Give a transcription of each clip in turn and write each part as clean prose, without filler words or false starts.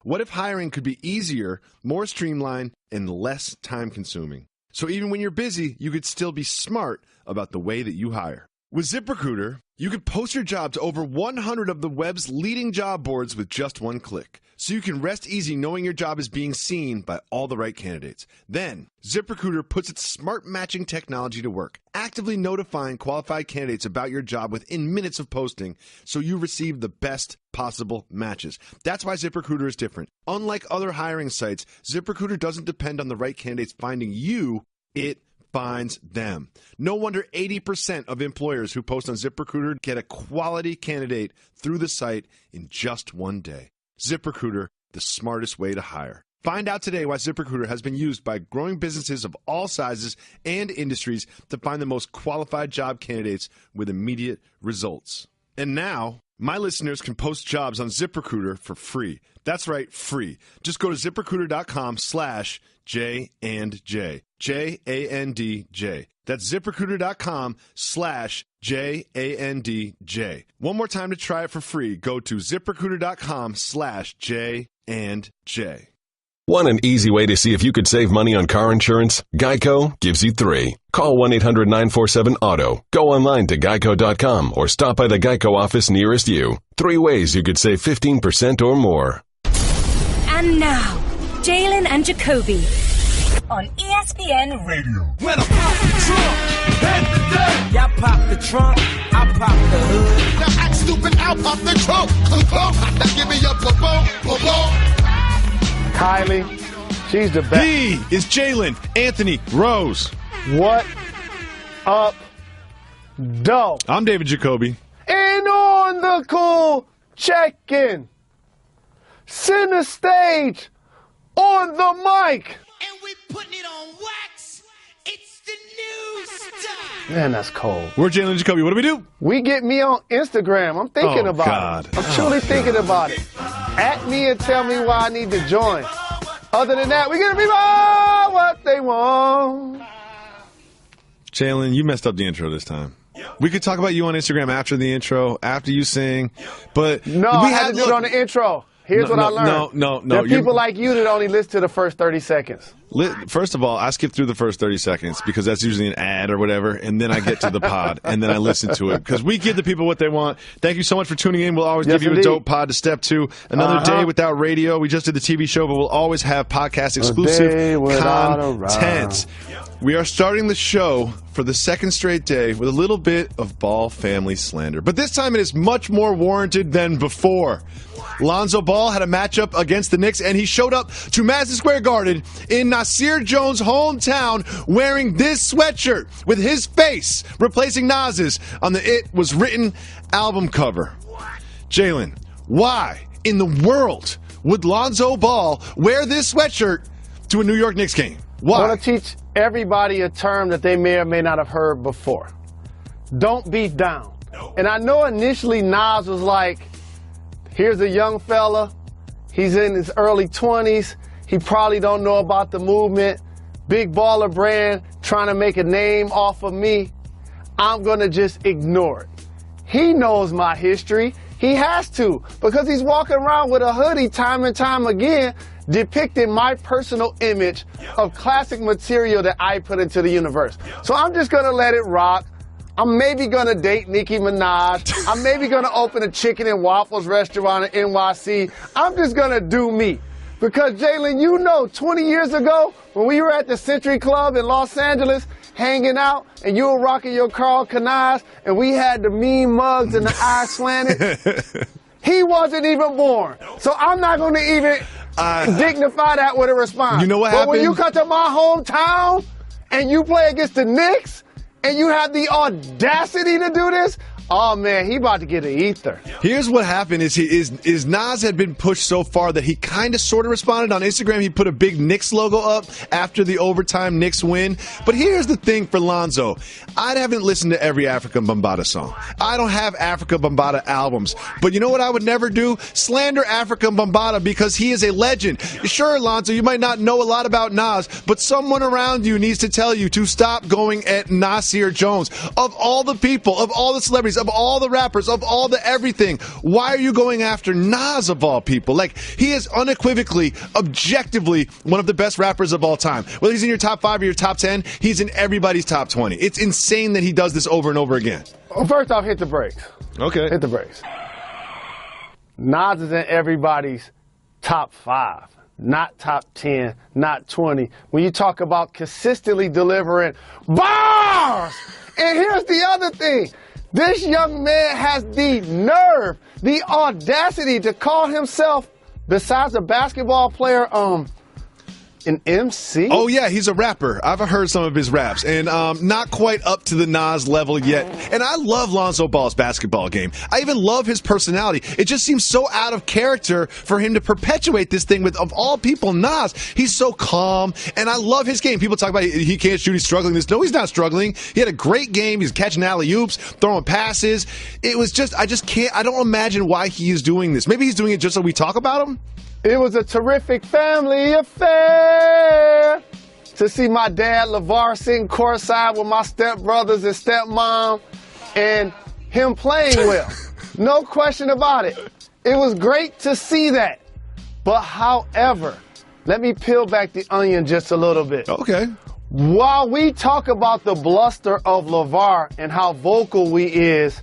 What if hiring could be easier, more streamlined, and less time-consuming? So even when you're busy, you could still be smart about the way that you hire. With ZipRecruiter, you could post your job to over 100 of the web's leading job boards with just one click. So you can rest easy knowing your job is being seen by all the right candidates. Then, ZipRecruiter puts its smart matching technology to work, actively notifying qualified candidates about your job within minutes of posting so you receive the best possible matches. That's why ZipRecruiter is different. Unlike other hiring sites, ZipRecruiter doesn't depend on the right candidates finding you, it finds them. No wonder 80% of employers who post on ZipRecruiter get a quality candidate through the site in just one day. ZipRecruiter, the smartest way to hire. Find out today why ZipRecruiter has been used by growing businesses of all sizes and industries to find the most qualified job candidates with immediate results. And now, my listeners can post jobs on ZipRecruiter for free. That's right, free. Just go to ZipRecruiter.com/J&J. J-A-N-D-J. That's ZipRecruiter.com/J-A-N-D-J. One more time to try it for free. Go to ZipRecruiter.com/J&J. Want an easy way to see if you could save money on car insurance? Geico gives you 3. Call 1-800-947-AUTO. Go online to geico.com or stop by the Geico office nearest you. 3 ways you could save 15% or more. And now, Jalen and Jacoby on ESPN Radio. When I pop the trunk, head the day. Y'all pop the trunk, I pop the hood. Now act stupid, I'll pop the trunk. Give me your boom. Kylie, she's the best. He is Jalen Anthony Rose. What up, doe? I'm David Jacoby. And on the cool check-in, center stage, on the mic. And we putting it on wax. It's the new stuff. Man, that's cold. We're Jalen and Jacoby. What do we do? We get me on Instagram. I'm thinking about it. I'm truly thinking about it. At me and tell me why I need to join. Other than that, we get to be what they want. Jalen, you messed up the intro this time. We could talk about you on Instagram after the intro, after you sing, but no, we I had to do it on the intro. Here's what I learned. No. There are people like you that only listen to the first 30 seconds. First of all, I skip through the first 30 seconds because that's usually an ad or whatever, and then I get to the pod, and then I listen to it because we give the people what they want. Thank you so much for tuning in. We'll always give you a dope pod to step to. Another day without radio. We just did the TV show, but we'll always have podcast exclusive content. We are starting the show for the second straight day with a little bit of Ball family slander. But this time it is much more warranted than before. Lonzo Ball had a matchup against the Knicks, and he showed up to Madison Square Garden in Nasir Jones' hometown wearing this sweatshirt with his face replacing Nas's on the It Was Written album cover. Jalen, why in the world would Lonzo Ball wear this sweatshirt to a New York Knicks game? Why? I want to teach everybody a term that they may or may not have heard before. Don't beat down. And I know initially Nas was like, here's a young fella. He's in his early 20s. He probably don't know about the movement. Big baller brand trying to make a name off of me. I'm going to just ignore it. He knows my history. He has to because he's walking around with a hoodie time and time again depicting my personal image of classic material that I put into the universe. So I'm just going to let it rock. I'm maybe going to date Nicki Minaj. I'm maybe going to open a chicken and waffles restaurant in NYC. I'm just going to do me. Because, Jalen, you know, 20 years ago, when we were at the Century Club in Los Angeles, hanging out, and you were rocking your Carl Kanaz, and we had the mean mugs and the eye slanted, he wasn't even born. So I'm not going to even dignify that with a response. You know what happened? But when you come to my hometown, and you play against the Knicks, and you have the audacity to do this, oh man, he about to get an ether. Here's what happened is Nas had been pushed so far that he kind of sort of responded on Instagram. He put a big Knicks logo up after the overtime Knicks win. But here's the thing for Lonzo. I haven't listened to every Africa Bambaataa song. I don't have Africa Bambaataa albums. But you know what I would never do? Slander Africa Bambaataa because he is a legend. Sure, Lonzo, you might not know a lot about Nas, but someone around you needs to tell you to stop going at Nasir Jones. Of all the people, of all the celebrities, categories, of all the rappers, of all the everything. Why are you going after Nas of all people? Like, he is unequivocally, objectively one of the best rappers of all time. Whether he's in your top 5 or your top 10, he's in everybody's top 20. It's insane that he does this over and over again. Well, first off, hit the brakes. Okay. Hit the brakes. Nas is in everybody's top 5, not top 10, not 20. When you talk about consistently delivering bars, and here's the other thing. This young man has the nerve, the audacity to call himself, besides a basketball player, an MC? Oh, yeah, he's a rapper. I've heard some of his raps, and not quite up to the Nas level yet. And I love Lonzo Ball's basketball game. I even love his personality. It just seems so out of character for him to perpetuate this thing with, of all people, Nas. He's so calm, and I love his game. People talk about he can't shoot, he's struggling. No, he's not struggling. He had a great game. He's catching alley-oops, throwing passes. It was just, I don't imagine why he is doing this. Maybe he's doing it just so we talk about him? It was a terrific family affair to see my dad, LeVar, sitting courtside with my stepbrothers and stepmom and him playing well. No question about it. It was great to see that. But however, let me peel back the onion just a little bit. Okay. While we talk about the bluster of LeVar and how vocal he is,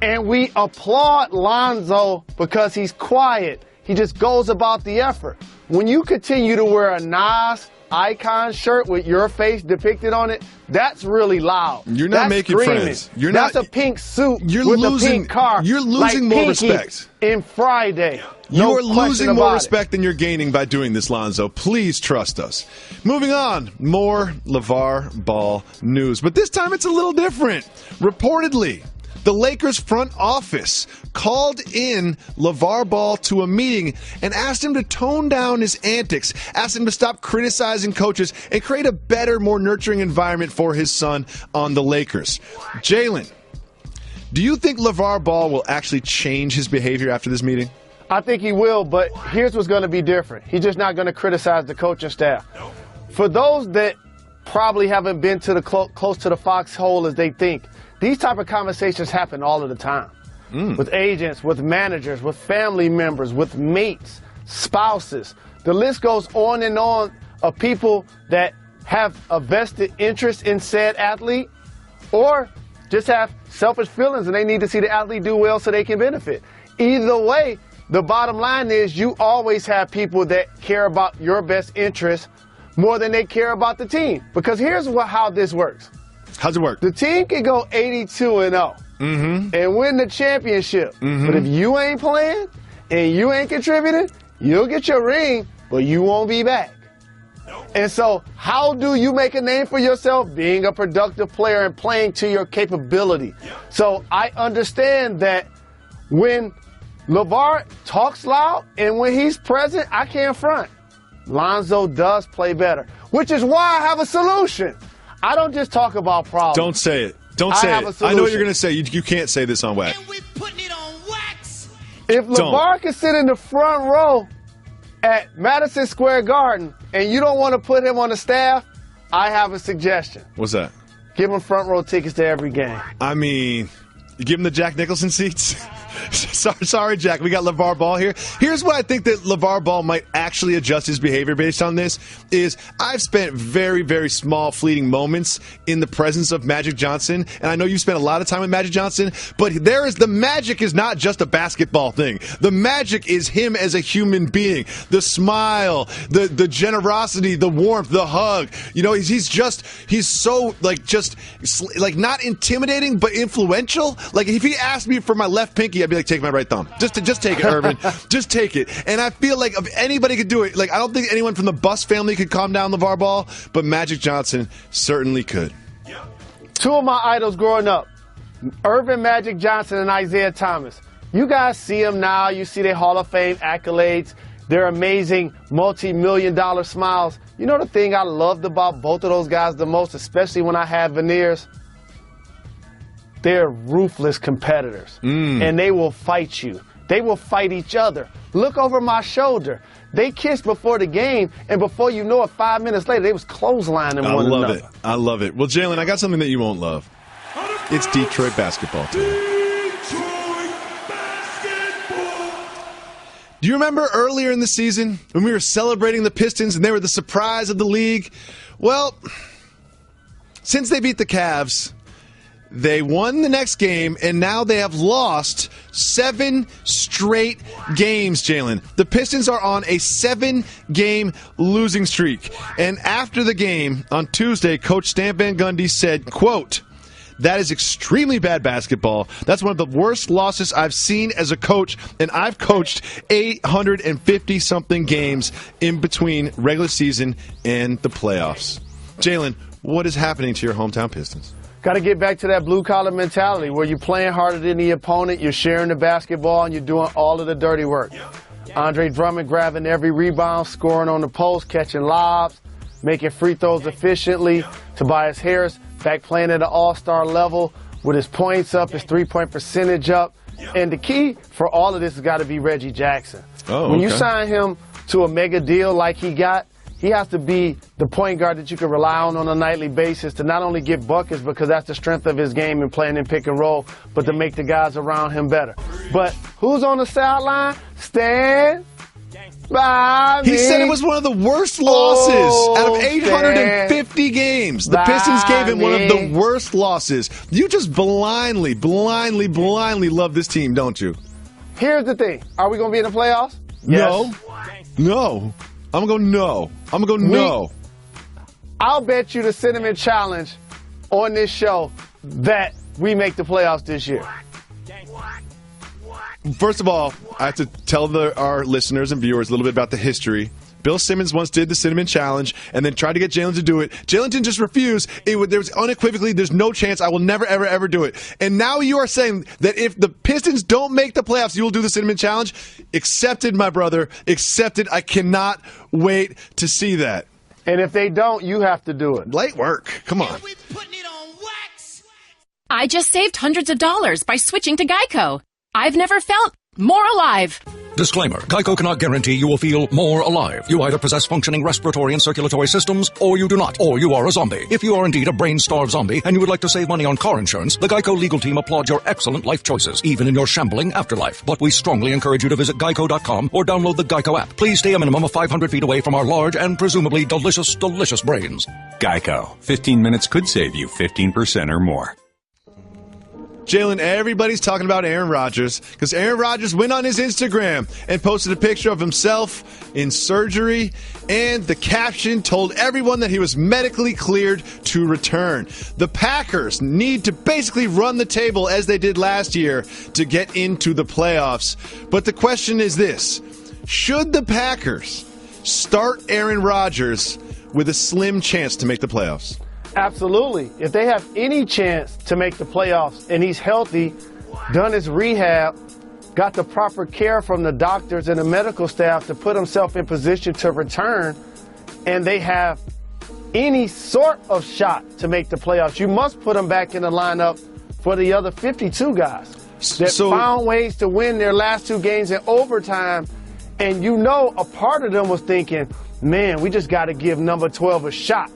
and we applaud Lonzo because he's quiet, he just goes about the effort. When you continue to wear a Nas icon shirt with your face depicted on it, that's really loud. You're not making friends. That's a pink suit with a pink car. You're losing more respect. In Friday. You are losing more respect than you're gaining by doing this, Lonzo. Please trust us. Moving on, more LeVar Ball news. But this time it's a little different. Reportedly, the Lakers front office called in LeVar Ball to a meeting and asked him to tone down his antics, asked him to stop criticizing coaches, and create a better, more nurturing environment for his son on the Lakers. Jalen, do you think LeVar Ball will actually change his behavior after this meeting? I think he will, but here's what's going to be different. He's just not going to criticize the coaching staff. For those that probably haven't been to the close to the foxhole as they think, these type of conversations happen all of the time. With agents, with managers, with family members, with mates, spouses. The list goes on and on of people that have a vested interest in said athlete or just have selfish feelings and they need to see the athlete do well so they can benefit. Either way, the bottom line is you always have people that care about your best interest more than they care about the team. Because here's how this works. How's it work? The team can go 82-0 and win the championship. But if you ain't playing and you ain't contributing, you'll get your ring, but you won't be back. And so how do you make a name for yourself? Being a productive player and playing to your capability. So I understand that when LeVar talks loud and when he's present, I can't front. Lonzo does play better, which is why I have a solution. I don't just talk about problems. Don't say it. Don't say it. I know what you're going to say. You can't say this on wax. And we putting it on wax. If LeVar can sit in the front row at Madison Square Garden and you don't want to put him on the staff, I have a suggestion. What's that? Give him front row tickets to every game. I mean, you give him the Jack Nicholson seats? Sorry, Jack. We got LeVar Ball here. Here's what I think that LeVar Ball might actually adjust his behavior based on this is I've spent very, very small fleeting moments in the presence of Magic Johnson, and I know you've spent a lot of time with Magic Johnson, but the magic is not just a basketball thing. The magic is him as a human being. The smile, the generosity, the warmth, the hug. You know, he's so not intimidating, but influential. Like if he asked me for my left pinky, I'd be like, take my right thumb. Just take it, Irvin. Just take it. And I feel like if anybody could do it, like I don't think anyone from the Bus family could calm down LeVar Ball, but Magic Johnson certainly could. Two of my idols growing up, Irvin Magic Johnson and Isaiah Thomas. You guys see them now. You see their Hall of Fame accolades, their amazing multi-million-dollar smiles. You know the thing I loved about both of those guys the most, especially when I had veneers? They're ruthless competitors, and they will fight you. They will fight each other. Look over my shoulder. They kissed before the game, and before you know it, 5 minutes later, they was clotheslining one another. I love it. Well, Jalen, I got something that you won't love. It's Detroit basketball time. Do you remember earlier in the season when we were celebrating the Pistons and they were the surprise of the league? Well, since they beat the Cavs, they won the next game, and now they have lost 7 straight games, Jalen. The Pistons are on a 7-game losing streak. And after the game on Tuesday, Coach Stan Van Gundy said, quote, "That is extremely bad basketball. That's one of the worst losses I've seen as a coach, and I've coached 850-something games in between regular season and the playoffs." Jalen, what is happening to your hometown Pistons? Got to get back to that blue-collar mentality where you're playing harder than the opponent, you're sharing the basketball, and you're doing all of the dirty work. Andre Drummond grabbing every rebound, scoring on the post, catching lobs, making free throws efficiently. Tobias Harris back playing at an all-star level with his points up, his three-point percentage up. And the key for all of this has got to be Reggie Jackson. When you sign him to a mega deal like he got, he has to be the point guard that you can rely on a nightly basis to not only get buckets because that's the strength of his game and playing in pick and roll, but to make the guys around him better. But who's on the sideline? Stand by me. He said it was one of the worst losses out of 850 games. The Pistons gave him one of the worst losses. You just blindly love this team, don't you? Here's the thing. Are we going to be in the playoffs? Yes. No. I'm going to go no. I'll bet you the Cinnamon Challenge on this show that we make the playoffs this year. First of all, I have to tell our listeners and viewers a little bit about the history. Bill Simmons once did the Cinnamon Challenge and then tried to get Jalen to do it. Jalen didn't just refuse. There was unequivocally, there's no chance I will never, ever do it. And now you are saying that if the Pistons don't make the playoffs, you will do the Cinnamon Challenge? Accepted, my brother. Accepted. I cannot wait to see that. And if they don't, you have to do it. Light work. Come on. I just saved hundreds of dollars by switching to Geico. I've never felt more alive. Disclaimer. Geico cannot guarantee you will feel more alive. You either possess functioning respiratory and circulatory systems, or you do not, or you are a zombie. If you are indeed a brain-starved zombie and you would like to save money on car insurance, the Geico legal team applauds your excellent life choices, even in your shambling afterlife. But we strongly encourage you to visit Geico.com or download the Geico app. Please stay a minimum of 500 feet away from our large and presumably delicious brains. Geico. 15 minutes could save you 15% or more. Jalen, everybody's talking about Aaron Rodgers because Aaron Rodgers went on his Instagram and posted a picture of himself in surgery, and the caption told everyone that he was medically cleared to return. The Packers need to basically run the table as they did last year to get into the playoffs. But the question is this: should the Packers start Aaron Rodgers with a slim chance to make the playoffs? Absolutely. If they have any chance to make the playoffs and he's healthy, done his rehab, got the proper care from the doctors and the medical staff to put himself in position to return, and they have any sort of shot to make the playoffs, you must put him back in the lineup for the other 52 guys that found ways to win their last 2 games in overtime. And you know, a part of them was thinking, man, we just got to give number 12 a shot.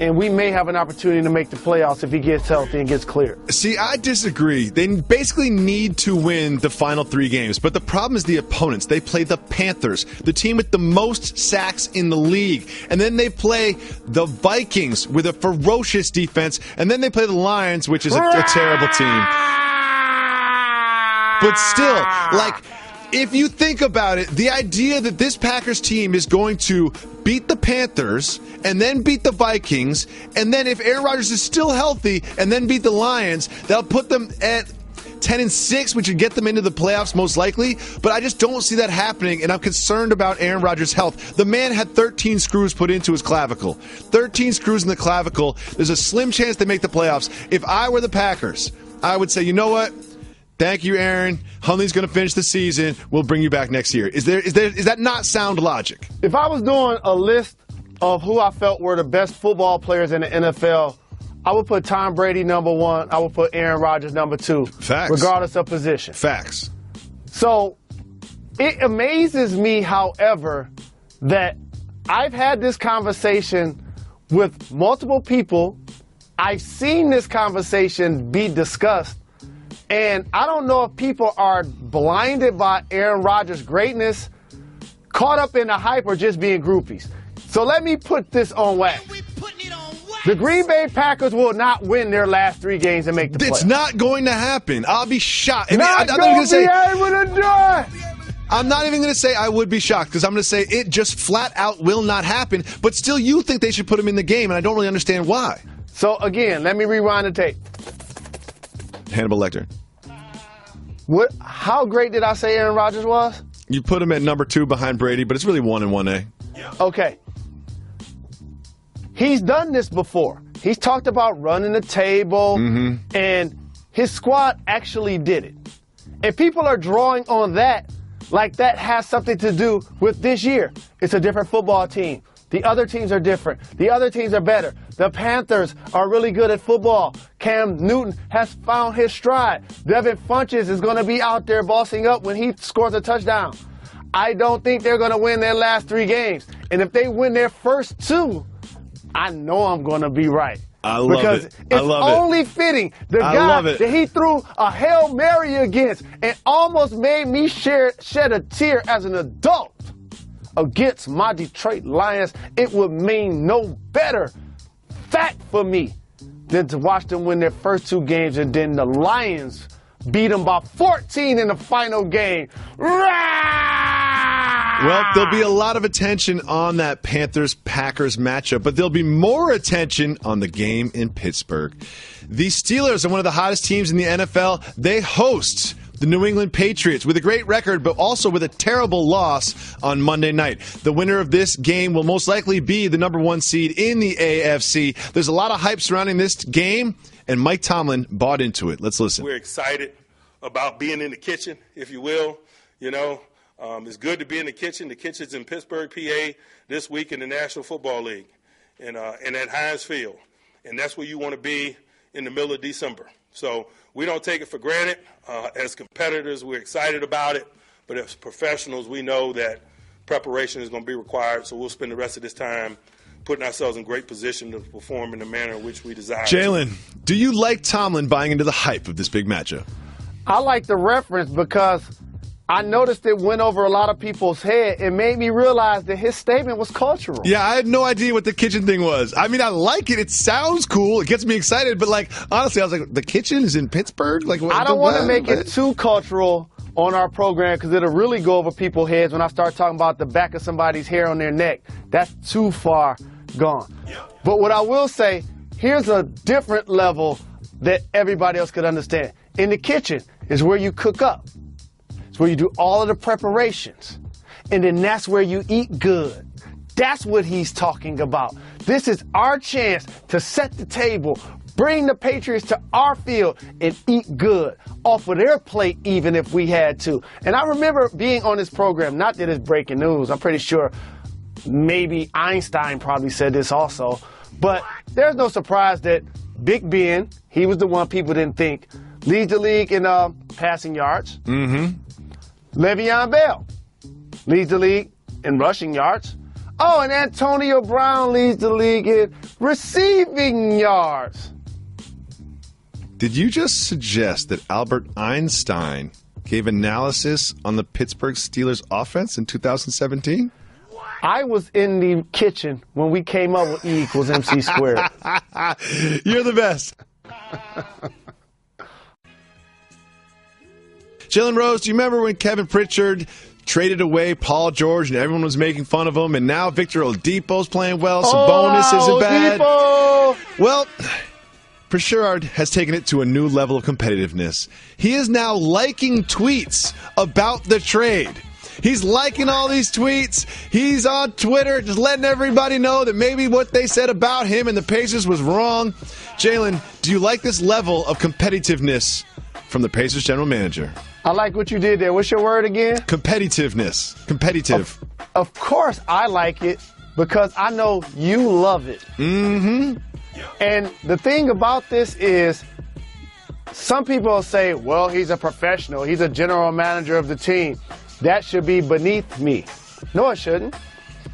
And we may have an opportunity to make the playoffs if he gets healthy and gets cleared. See, I disagree. They basically need to win the final 3 games. But the problem is the opponents. They play the Panthers, the team with the most sacks in the league. And then they play the Vikings with a ferocious defense. And then they play the Lions, which is a terrible team. But still, if you think about it, the idea that this Packers team is going to beat the Panthers and then beat the Vikings, and then if Aaron Rodgers is still healthy and then beat the Lions, that'll put them at 10-6, which would get them into the playoffs most likely. But I just don't see that happening, and I'm concerned about Aaron Rodgers' health. The man had 13 screws put into his clavicle. 13 screws in the clavicle. There's a slim chance they make the playoffs. If I were the Packers, I would say, you know what? Thank you, Aaron. Hundley's going to finish the season. We'll bring you back next year. Is that not sound logic? If I was doing a list of who I felt were the best football players in the NFL, I would put Tom Brady number 1. I would put Aaron Rodgers number 2. Facts. Regardless of position. Facts. So it amazes me, however, that I've had this conversation with multiple people I've seen this conversation be discussed, and I don't know if people are blinded by Aaron Rodgers' greatness, caught up in the hype, or just being groupies. So let me put this on wax. The Green Bay Packers will not win their last 3 games and make the playoffs. It's not going to happen. I'll be shocked. I'm not going to be able to do it. I'm not even going to say I would be shocked, because I'm going to say it just flat out will not happen. But still, you think they should put him in the game, and I don't really understand why. So, again, let me rewind the tape. Hannibal Lecter. How great did I say Aaron Rodgers was? You put him at number 2 behind Brady, but it's really 1 and 1A. Okay. He's done this before. He's talked about running the table, and his squad actually did it. And people are drawing on that like that has something to do with this year. It's a different football team. The other teams are different. The other teams are better. The Panthers are really good at football. Cam Newton has found his stride. Devin Funchess is going to be out there bossing up when he scores a touchdown. I don't think they're going to win their last 3 games. And if they win their first 2, I know I'm going to be right. I love it. It's only fitting. The guy that he threw a Hail Mary against and almost made me shed a tear as an adult against my Detroit Lions, it would mean no better fact for me than to watch them win their first 2 games and then the Lions beat them by 14 in the final game. Well, there'll be a lot of attention on that Panthers-Packers matchup, but there'll be more attention on the game in Pittsburgh. The Steelers are one of the hottest teams in the NFL. They host the New England Patriots with a great record, but also with a terrible loss on Monday night. The winner of this game will most likely be the number 1 seed in the AFC. There's a lot of hype surrounding this game, and Mike Tomlin bought into it. Let's listen. We're excited about being in the kitchen, if you will. You know, it's good to be in the kitchen. The kitchen's in Pittsburgh, PA, this week in the National Football League and at Heinz Field. And that's where you want to be in the middle of December. So we don't take it for granted. As competitors, we're excited about it. But as professionals, we know that preparation is going to be required. So we'll spend the rest of this time putting ourselves in great position to perform in the manner in which we desire. Jalen, do you like Tomlin buying into the hype of this big matchup? I like the reference because I noticed it went over a lot of people's head. It made me realize that his statement was cultural. Yeah, I had no idea what the kitchen thing was. I mean, I like it. It sounds cool. It gets me excited. But, like, honestly, I was like, the kitchen is in Pittsburgh? Like, I don't want to make it too cultural on our program because it'll really go over people's heads when I start talking about the back of somebody's hair on their neck. That's too far gone. But what I will say, here's a different level that everybody else could understand. In the kitchen is where you cook up. It's where you do all of the preparations. And then that's where you eat good. That's what he's talking about. This is our chance to set the table, bring the Patriots to our field, and eat good off of their plate even if we had to. And I remember being on this program, not that it's breaking news, I'm pretty sure maybe Einstein probably said this also, but there's no surprise that Big Ben, he was the one people didn't think, leads the league in passing yards. Le'Veon Bell leads the league in rushing yards. Oh, and Antonio Brown leads the league in receiving yards. Did you just suggest that Albert Einstein gave analysis on the Pittsburgh Steelers offense in 2017? I was in the kitchen when we came up with E equals MC squared. You're the best. Jalen Rose, do you remember when Kevin Pritchard traded away Paul George and everyone was making fun of him, and now Victor Oladipo's playing well, Sabonis isn't bad? Well, Pritchard has taken it to a new level of competitiveness. He is now liking tweets about the trade. He's liking all these tweets. He's on Twitter just letting everybody know that maybe what they said about him and the Pacers was wrong. Jalen, do you like this level of competitiveness from the Pacers general manager? I like what you did there. What's your word again? Competitiveness. Competitive. Of course I like it because I know you love it. And the thing about this is some people say, well, he's a professional. He's a general manager of the team. That should be beneath me. No, it shouldn't.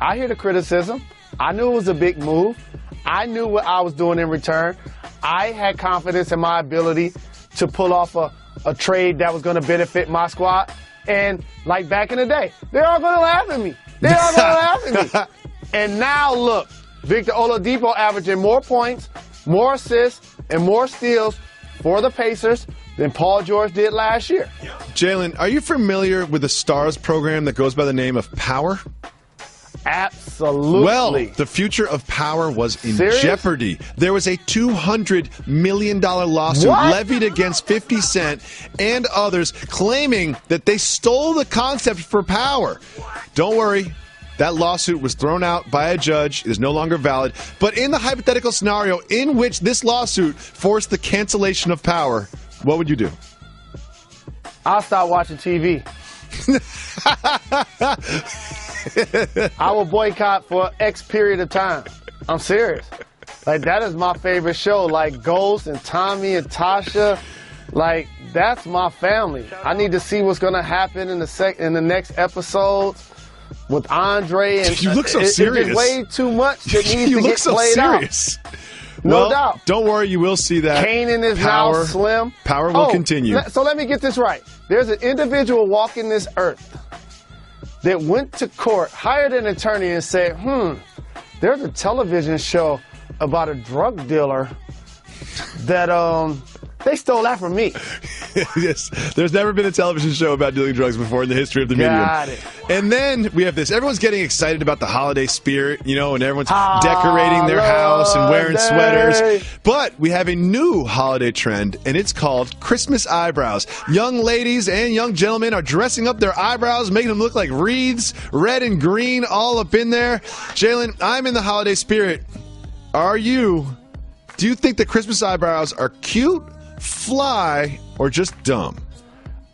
I hear the criticism. I knew it was a big move. I knew what I was doing in return. I had confidence in my ability to pull off a trade that was going to benefit my squad. And like back in the day, they're all going to laugh at me. They're all going to laugh at me. And now look, Victor Oladipo averaging more points, more assists, and more steals for the Pacers than Paul George did last year. Jalen, are you familiar with the Stars program that goes by the name of Power? Absolutely. Well, the future of Power was in jeopardy. There was a $200 million lawsuit levied against 50 Cent and others claiming that they stole the concept for Power. Don't worry. That lawsuit was thrown out by a judge. It is no longer valid. But in the hypothetical scenario in which this lawsuit forced the cancellation of Power, what would you do? I'll stop watching TV. I will boycott for X period of time. I'm serious. Like, that is my favorite show. Like, Ghost and Tommy and Tasha. Like, that's my family. I need to see what's going to happen in the next episode with Andre. And you look so serious. It's way too much that needs you to look get so played serious. out. No doubt. Don't worry, you will see that. Kanan is Power, now slim. Power will continue. So let me get this right. There's an individual walking this earth that went to court, hired an attorney, and said, there's a television show about a drug dealer that they stole that from me. Yes, there's never been a television show about dealing drugs before in the history of the medium. Got it. And then we have this. Everyone's getting excited about the holiday spirit, and everyone's decorating their house and wearing sweaters. But we have a new holiday trend, and it's called Christmas eyebrows. Young ladies and young gentlemen are dressing up their eyebrows, making them look like wreaths, red and green, all up in there. Jalen, I'm in the holiday spirit. Are you? Do you think the Christmas eyebrows are cute, fly, or just dumb?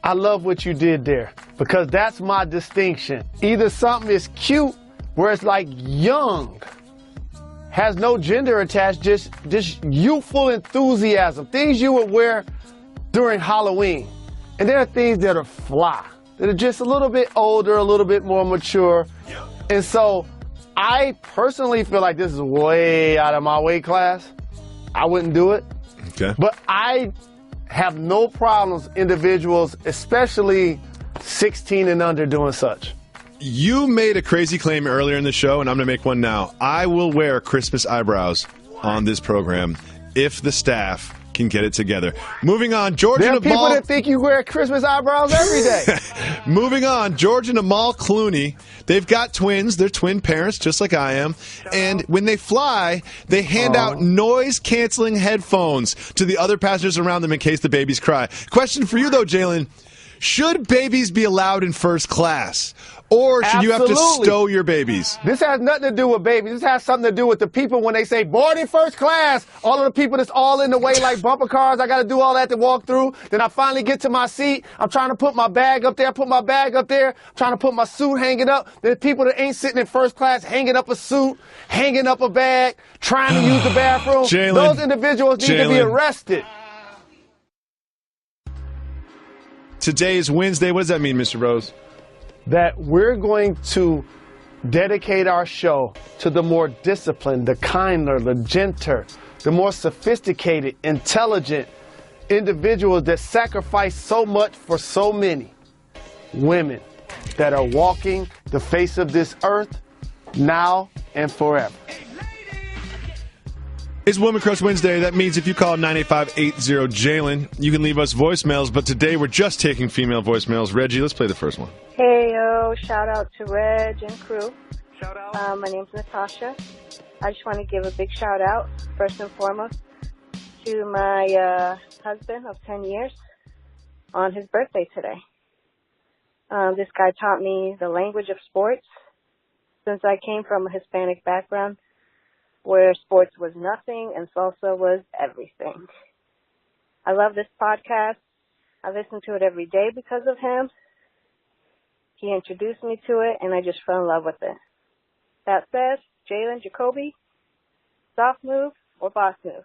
I love what you did there, because that's my distinction. Either something is cute, where it's like young, has no gender attached, just youthful enthusiasm, things you would wear during Halloween. And there are things that are fly, that are just a little bit older, a little bit more mature. And so I personally feel like this is way out of my weight class. I wouldn't do it. Okay. But I have no problems, individuals, especially 16 and under, doing such. You made a crazy claim earlier in the show, and I'm going to make one now. I will wear Christmas eyebrows on this program if the staff can get it together. Moving on, George there and are people Amal. that think you wear Christmas eyebrows every day. Moving on, George and Amal Clooney. They've got twins. They're twin parents, just like I am. And when they fly, they hand out noise-canceling headphones to the other passengers around them in case the babies cry. Question for you, though, Jalen. Should babies be allowed in first class? Or should you have to stow your babies? This has nothing to do with babies. This has something to do with the people when they say board in first class. All of the people that's all in the way like bumper cars. I got to do all that to walk through. Then I finally get to my seat. I'm trying to put my bag up there. I put my bag up there. I'm trying to put my suit hanging up. There's people that ain't sitting in first class hanging up a suit, hanging up a bag, trying to use the bathroom. Those individuals need to be arrested. Today is Wednesday. What does that mean, Mr. Rose? That we're going to dedicate our show to the more disciplined, the kinder, the gentler, the more sophisticated, intelligent individuals that sacrifice so much for so many women that are walking the face of this earth now and forever. It's Woman Crush Wednesday. That means if you call 985-80-JALEN, you can leave us voicemails. But today we're just taking female voicemails. Reggie, let's play the first one. Hey, yo, shout out to Reg and crew. Shout out. My name's Natasha. I just want to give a big shout out, first and foremost, to my husband of 10 years on his birthday today. This guy taught me the language of sports. Since I came from a Hispanic background, where sports was nothing and salsa was everything. I love this podcast. I listen to it every day because of him. He introduced me to it, and I just fell in love with it. That said, Jalen Jacoby, soft move or boss move?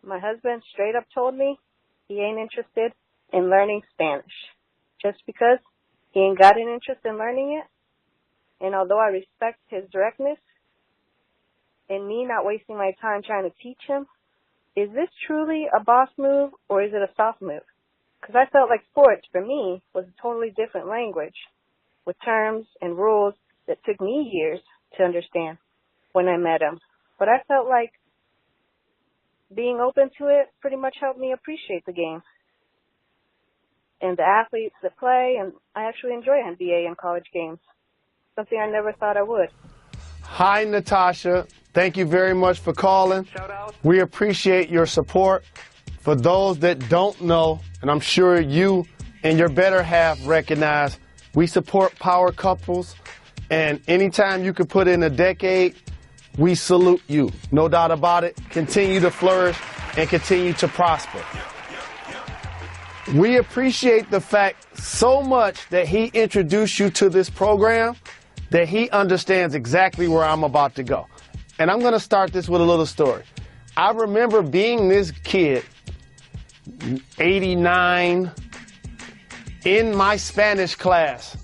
My husband straight up told me he ain't interested in learning Spanish just because he ain't got an interest in learning it. And although I respect his directness, and me not wasting my time trying to teach him, is this truly a boss move or is it a soft move? Because I felt like sports, for me, was a totally different language with terms and rules that took me years to understand when I met him. But I felt like being open to it pretty much helped me appreciate the game and the athletes that play, and I actually enjoy NBA and college games, something I never thought I would. Hi, Natasha. Thank you very much for calling. We appreciate your support. For those that don't know, and I'm sure you and your better half recognize, we support power couples, and anytime you can put in a decade, we salute you. No doubt about it. Continue to flourish and continue to prosper. We appreciate the fact so much that he introduced you to this program that he understands exactly where I'm about to go. And I'm going to start this with a little story. I remember being this kid, 89, in my Spanish class.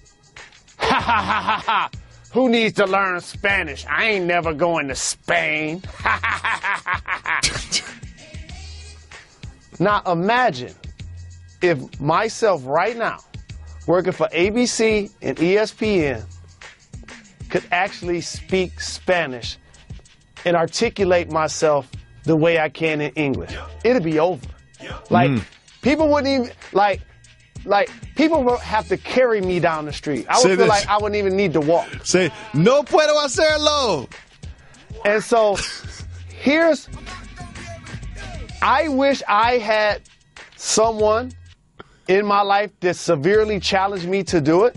Ha ha ha ha ha. Who needs to learn Spanish? I ain't never going to Spain. Ha ha ha ha ha ha. Now imagine if myself right now, working for ABC and ESPN, could actually speak Spanish and articulate myself the way I can in English. It'd be over. Like, people wouldn't even, like, people would have to carry me down the street. I would feel like I wouldn't even need to walk. Say, no puedo hacerlo. And so, I wish I had someone in my life that severely challenged me to do it.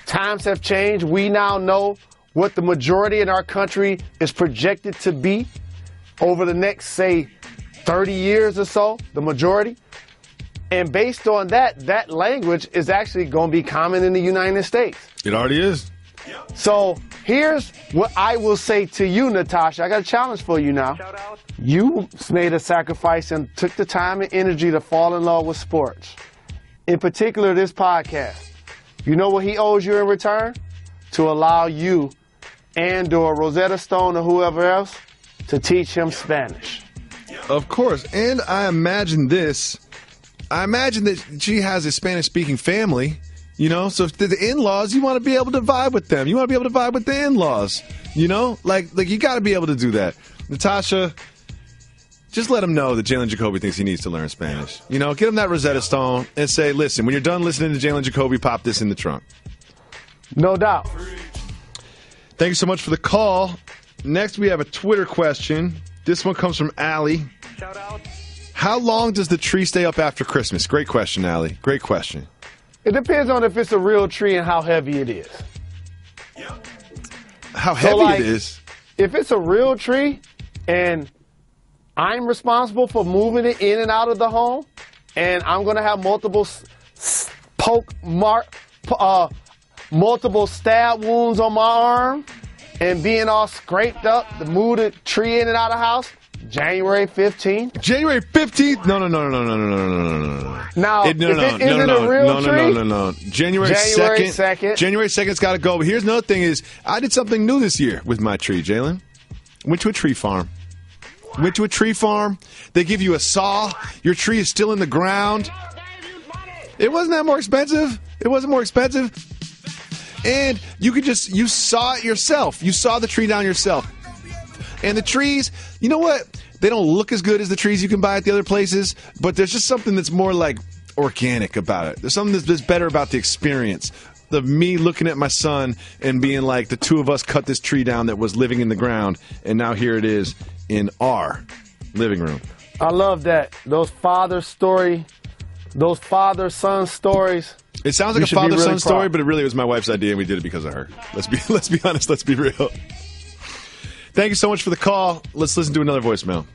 Times have changed. We now know what the majority in our country is projected to be over the next, say, 30 years or so, the majority. And based on that, that language is actually going to be common in the United States. It already is. So here's what I will say to you, Natasha. I got a challenge for you now. You made a sacrifice and took the time and energy to fall in love with sports. In particular, this podcast. You know what he owes you in return? To allow you and or Rosetta Stone or whoever else to teach him Spanish. Of course. And I imagine this. I imagine that she has a Spanish-speaking family, you know? So if the in-laws, you want to be able to vibe with them. You want to be able to vibe with the in-laws, you know? Like you got to be able to do that. Natasha, just let him know that Jalen Jacoby thinks he needs to learn Spanish. You know, get him that Rosetta Stone and say, listen, when you're done listening to Jalen Jacoby, pop this in the trunk. No doubt. Thank you so much for the call. Next, we have a Twitter question. This one comes from Allie. Shout out. How long does the tree stay up after Christmas? Great question, Allie. Great question. It depends on if it's a real tree and how heavy it is. How heavy it is? If it's a real tree and I'm responsible for moving it in and out of the home, and I'm going to have multiple multiple stab wounds on my arm and being all scraped up to move the tree in and out of the house, January 15th. January 15th? No. Now, is it a real tree? No. January 2nd. January 2nd's got to go. But here's another thing is, I did something new this year with my tree, Jalen. Went to a tree farm. They give you a saw. Your tree is still in the ground. It wasn't that more expensive. It wasn't more expensive. And you saw it yourself. You saw the tree down yourself. And the trees, you know what? They don't look as good as the trees you can buy at the other places, but there's just something that's more like organic about it. There's something that's better about the experience. Of me looking at my son and being like, the two of us cut this tree down that was living in the ground, and now here it is in our living room. I love that. Those father-son stories. It sounds like a father-son story, but it really was my wife's idea, and we did it because of her. Let's be honest. Let's be real. Thank you so much for the call. Let's listen to another voicemail.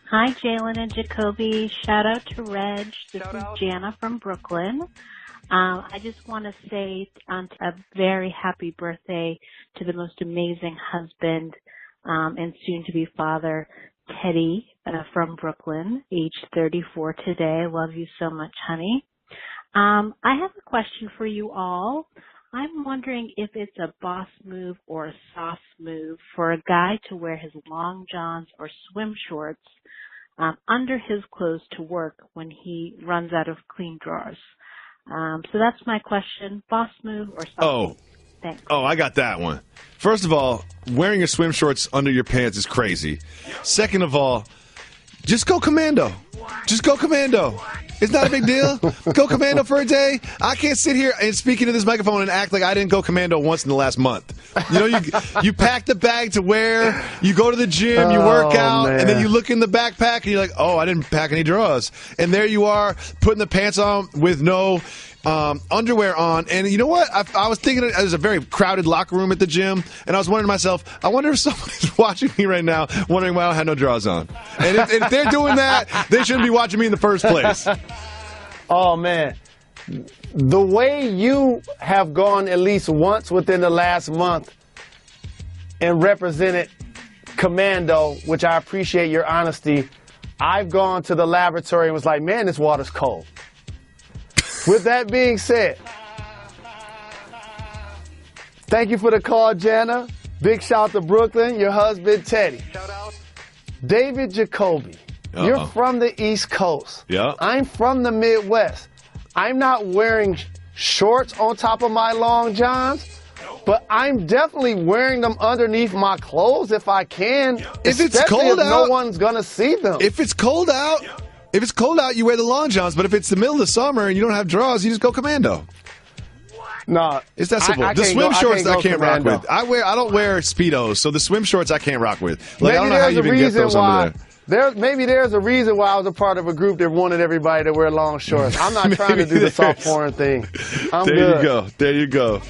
Hi, Jalen and Jacoby. Shout out to Reg. This is Jana from Brooklyn. I just want to say a very happy birthday to the most amazing husband and soon-to-be father, Teddy from Brooklyn, age 34 today. I love you so much, honey. I have a question for you all. I'm wondering if it's a boss move or a soft move for a guy to wear his long johns or swim shorts under his clothes to work when he runs out of clean drawers. So that's my question. Boss move or something? Oh. Thanks. Oh, I got that one. First of all, wearing your swim shorts under your pants is crazy. Second of all, just go commando. Just go commando. It's not a big deal. Go commando for a day. I can't sit here and speak into this microphone and act like I didn't go commando once in the last month. You know, you pack the bag to wear, you go to the gym, you work out, and then you look in the backpack and you're like, oh, I didn't pack any drawers. And there you are, putting the pants on with no underwear on. And you know what? I was thinking it was a very crowded locker room at the gym, and I was wondering to myself, I wonder if somebody's watching me right now wondering why I don't have no drawers on. And if they're doing that, they shouldn't be watching me in the first place. Oh, man. The way you have gone at least once within the last month and represented commando, which I appreciate your honesty, I've gone to the laboratory and was like, man, this water's cold. With that being said, thank you for the call, Jana. Big shout to Brooklyn, your husband, Teddy. Shout out. David Jacoby, you're from the East Coast. Yeah. I'm from the Midwest. I'm not wearing shorts on top of my long johns, but I'm definitely wearing them underneath my clothes if I can. If it's cold if out, no one's going to see them. If it's cold out, you wear the long johns. But if it's the middle of the summer and you don't have drawers, you just go commando. No, it's that simple. The swim shorts I can't rock with. I don't wear Speedos, so the swim shorts I can't rock with. Like, I don't know how you even get those under there. Maybe there's a reason why I was a part of a group that wanted everybody to wear long shorts. I'm not trying to do the soft porn thing. There you go.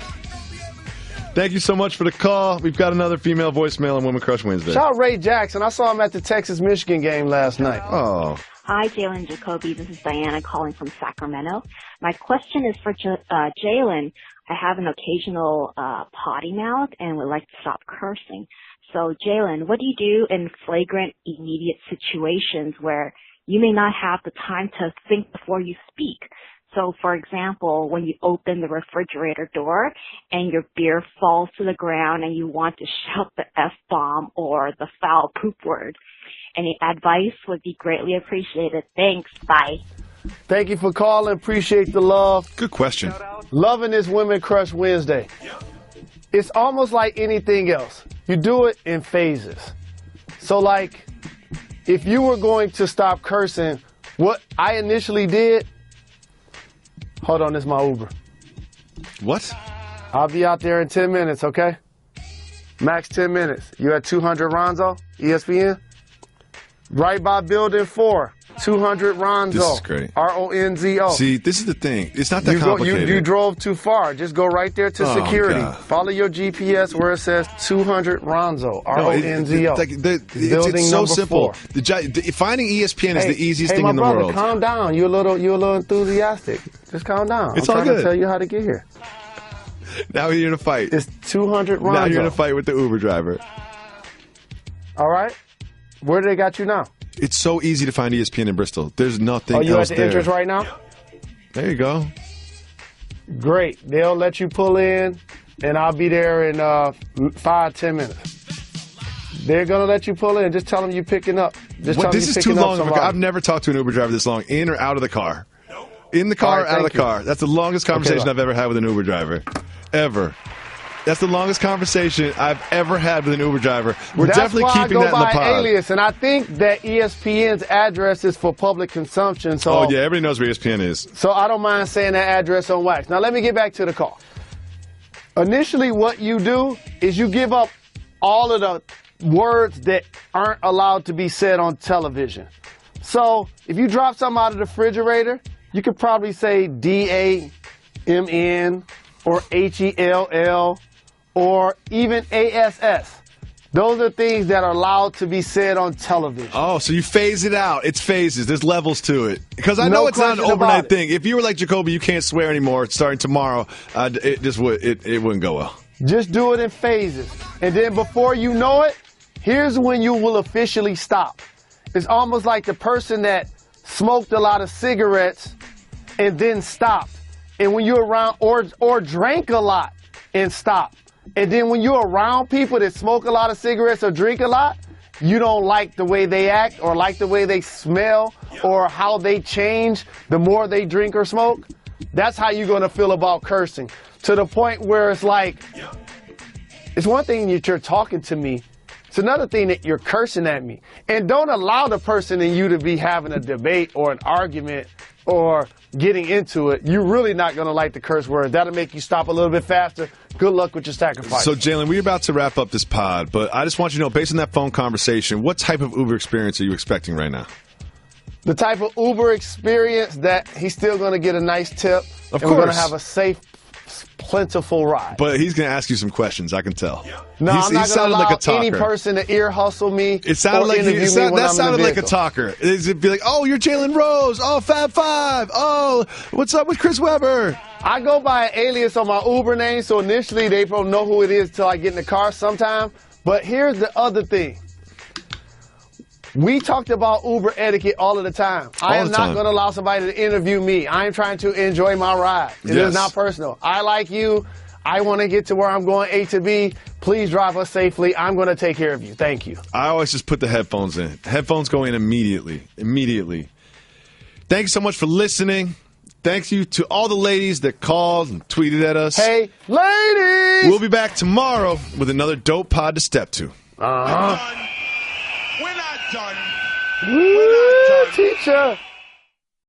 Thank you so much for the call. We've got another female voicemail on Women Crush Wednesday. Shout out Ray Jackson. I saw him at the Texas-Michigan game last night. Oh. Hi, Jalen Jacoby. This is Diana calling from Sacramento. My question is for Jalen. I have an occasional potty mouth and would like to stop cursing. So, Jalen, what do you do in flagrant, immediate situations where you may not have the time to think before you speak? So, for example, when you open the refrigerator door and your beer falls to the ground and you want to shout the F-bomb or the foul poop word. Any advice would be greatly appreciated. Thanks. Bye. Thank you for calling. Appreciate the love. Good question. Loving this Women Crush Wednesday. It's almost like anything else. You do it in phases. So, like, if you were going to stop cursing, what I initially did, hold on, this is my Uber. What? I'll be out there in 10 minutes, okay? Max 10 minutes. You at 200 Ronzo, ESPN? Right by Building 4, 200 Ronzo. This is great. Ronzo. See, this is the thing. It's not that complicated. You drove too far. Just go right there to security. God. Follow your GPS where it says 200 Ronzo. Ronzo. It's so simple. Finding ESPN is the easiest thing in the world. Calm down. You're a little enthusiastic. Just calm down. I'm trying to tell you how to get here. Now you're in a fight. It's 200 Ronzo. Now you're in a fight with the Uber driver. All right. Where do they got you now? It's so easy to find ESPN in Bristol. There's nothing else there. Oh, you at the entrance right now? There you go. Great. They'll let you pull in, and I'll be there in 5-10 minutes. They're going to let you pull in. Just tell them you're picking up. This is too long. I've never talked to an Uber driver this long, in or out of the car. In the car, out of the car. That's the longest conversation I've ever had with an Uber driver. Ever. That's the longest conversation I've ever had with an Uber driver. That's definitely keeping that in the pod. Alias, and I think that ESPN's address is for public consumption. So, oh, yeah, everybody knows where ESPN is. So I don't mind saying that address on wax. Now, let me get back to the call. Initially, what you do is you give up all of the words that aren't allowed to be said on television. So if you drop something out of the refrigerator, you could probably say DAMN or HELL. Or even ASS. Those are things that are allowed to be said on television. Oh, so you phase it out. It's phases. There's levels to it. Because I know it's not an overnight thing. If you were like Jacoby, you can't swear anymore starting tomorrow, it wouldn't go well. Just do it in phases. And then before you know it, here's when you will officially stop. It's almost like the person that smoked a lot of cigarettes and then stopped. And when you're around, or drank a lot and stopped. And then when you're around people that smoke a lot of cigarettes or drink a lot, you don't like the way they act or like the way they smell or how they change the more they drink or smoke, that's how you're going to feel about cursing. To the point where it's like, it's one thing that you're talking to me. It's another thing that you're cursing at me. And don't allow the person in you to be having a debate or an argument or getting into it. You're really not going to like the curse word. That'll make you stop a little bit faster. Good luck with your sacrifice. So, Jalen, we're about to wrap up this pod, but I just want you to know, based on that phone conversation, what type of Uber experience are you expecting right now? The type of Uber experience that he's still going to get a nice tip. Of and we're going to course. have a safe, plentiful ride. But he's going to ask you some questions, I can tell. No, I'm not going to allow like a talker. any person to ear hustle me. It sounded or like interview me when that I'm sounded in the like a vehicle. talker. It'd be like, oh, you're Jalen Rose. Oh, Fab Five. Oh, what's up with Chris Webber? I go by an alias on my Uber name, so initially they don't know who it is till I get in the car sometime. But here's the other thing. We talked about Uber etiquette all of the time. I am not going to allow somebody to interview me. I am trying to enjoy my ride. It is not personal. I like you. I want to get to where I'm going, A to B. Please drive us safely. I'm going to take care of you. Thank you. I always just put the headphones in. Headphones go in immediately. Immediately. Thanks so much for listening. Thank you to all the ladies that called and tweeted at us. Hey, ladies! We'll be back tomorrow with another dope pod to step to. Uh-huh. We're not done. We're not done. Teacher.